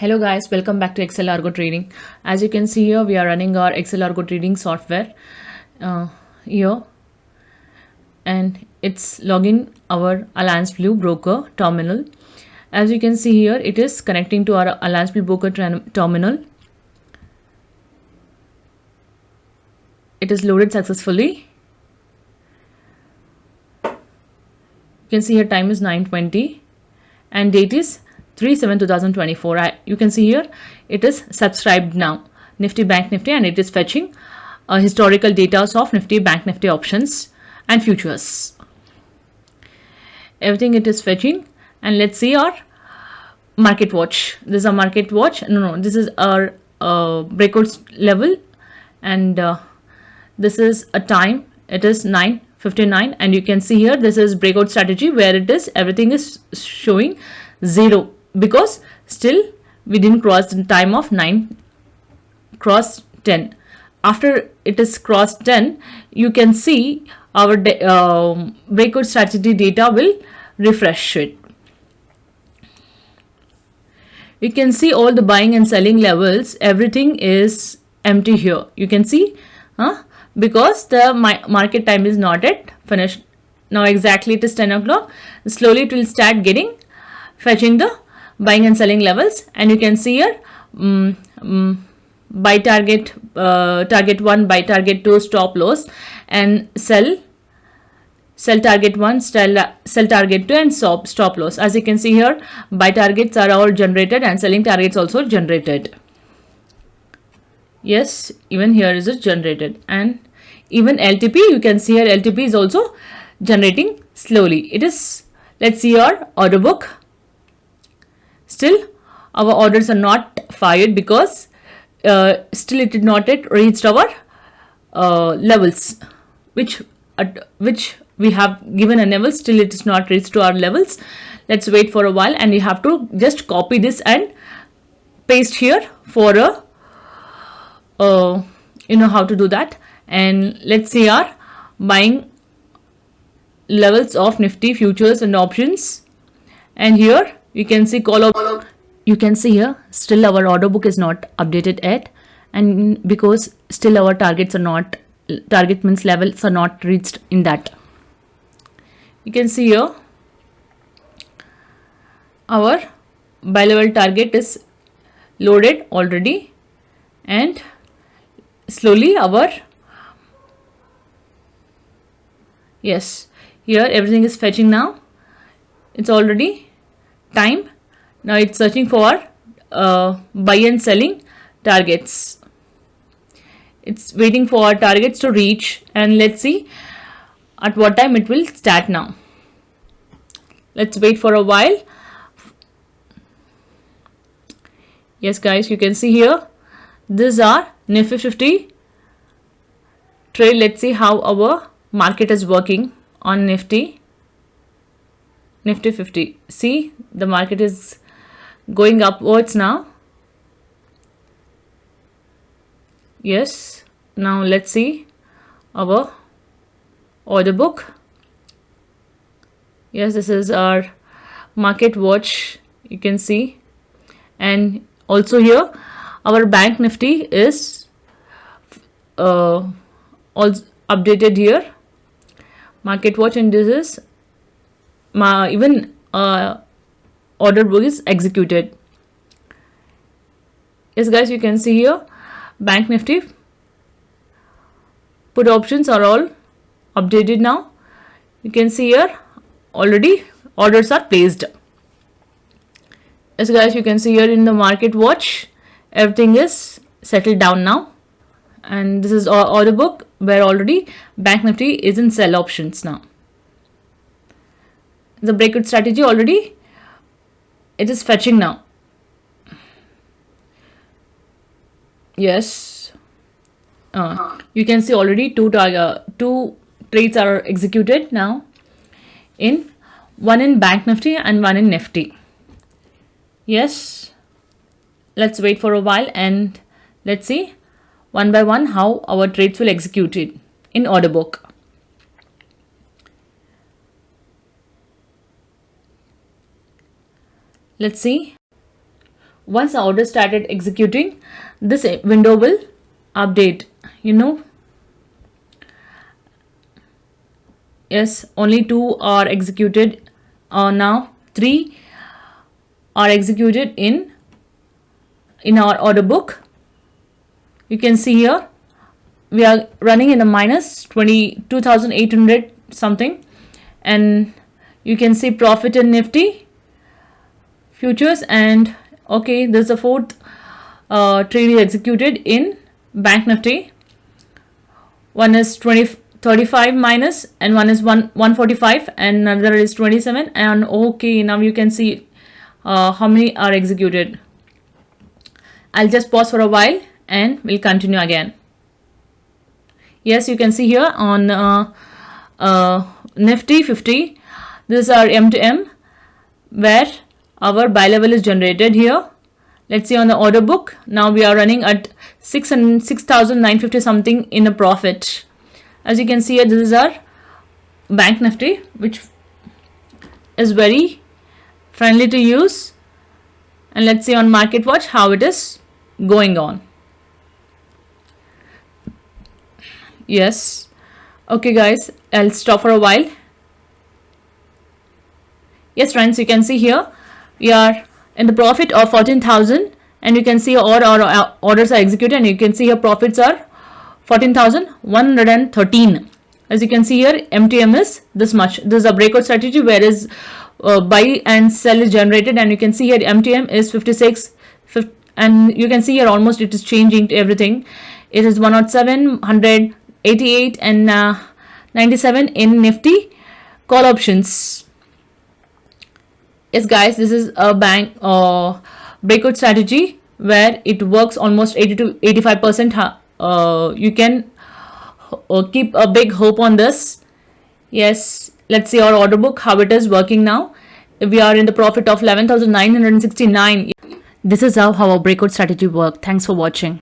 Hello guys, welcome back to Excel Argo Trading. As you can see here, we are running our Excel Argo Trading software here, and it's logging our Alliance Blue broker terminal. As you can see here, it is connecting to our Alliance Blue broker terminal. It is loaded successfully. You can see here time is 9:20 and date is 3/7/2024. You can see here it is subscribed now, Nifty, Bank Nifty, and it is fetching historical data of Nifty, Bank Nifty options and futures. Everything it is fetching, and let's see our market watch. This is a market watch. No, this is our breakout level, and this is a time. It is 9:59, and you can see here this is breakout strategy where it is everything is showing 0 because still we didn't cross the time of 9 cross 10. After it is crossed 10, you can see our breakout strategy data will refresh it. You can see all the buying and selling levels, everything is empty here. You can see because the market time is not yet finished. Now exactly it is 10 o'clock. Slowly it will start getting fetching the buying and selling levels, and you can see here buy target, target 1, buy target 2, stop loss, and sell target 1, sell target 2, and stop loss. As you can see here, buy targets are all generated and selling targets also generated. Yes, even here is it generated, and even LTP, you can see here LTP is also generating slowly. It is, let's see our order book. Still our orders are not fired because still it did not yet reached our levels, which we have given a level. Still it is not reached to our levels. Let's wait for a while, and you have to just copy this and paste here for a you know how to do that. And let's see our buying levels of Nifty futures and options, and here you can see call out. You can see here still our order book is not updated yet, and because still our targets are not, target means levels are not reached in that. You can see here our buy level target is loaded already, and slowly our, yes, here everything is fetching now. It's already time. Now it's searching for buy and selling targets. It's waiting for our targets to reach, and let's see at what time it will start now. Let's wait for a while. Yes guys, you can see here these are Nifty 50 trade. Let's see how our market is working on Nifty 50. See, the market is going upwards now. Yes, now let's see our order book. Yes, this is our market watch, you can see, and also here our Bank Nifty is also updated here, market watch, and this is even order book is executed. Yes guys, you can see here Bank Nifty put options are all updated now. You can see here already orders are placed. Yes guys, you can see here in the market watch everything is settled down now, and this is our order book where already Bank Nifty is in sell options now. The breakout strategy already it is fetching now. Yes, you can see already two trades are executed now, one in Bank Nifty and one in Nifty. Yes, let's wait for a while and let's see one by one how our trades will execute it in order book. Let's see Once the order started executing, this window will update. Yes, only 2 are executed. Now 3 are executed in our order book. You can see here we are running in a minus 22,800 something, and you can see profit in Nifty futures. And okay, there's a 4th trade executed in Bank Nifty. One is 35 minus, and one is 145, and another is 27. And okay, now you can see how many are executed. I'll just pause for a while and we'll continue again. Yes, you can see here on Nifty 50, this is our M2M where our buy level is generated here. Let's see on the order book. Now we are running at 6,950 something in a profit. As you can see here, this is our Bank Nifty, which is very friendly to use. And let's see on Market Watch how it is going on. Yes. Okay guys, I'll stop for a while. Yes friends, you can see here we are in the profit of 14,000, and you can see all our orders are executed, and you can see here profits are 14,113. As you can see here, MTM is this much. This is a breakout strategy whereas buy and sell is generated, and you can see here MTM is 56, and you can see here almost it is changing to everything. It is 107, 100, 88 and 97 in Nifty call options. Yes guys, this is a bank breakout strategy where it works almost 80 to 85%. You can keep a big hope on this. Yes, let's see our order book, how it is working now. We are in the profit of 11,969. This is how our breakout strategy works. Thanks for watching.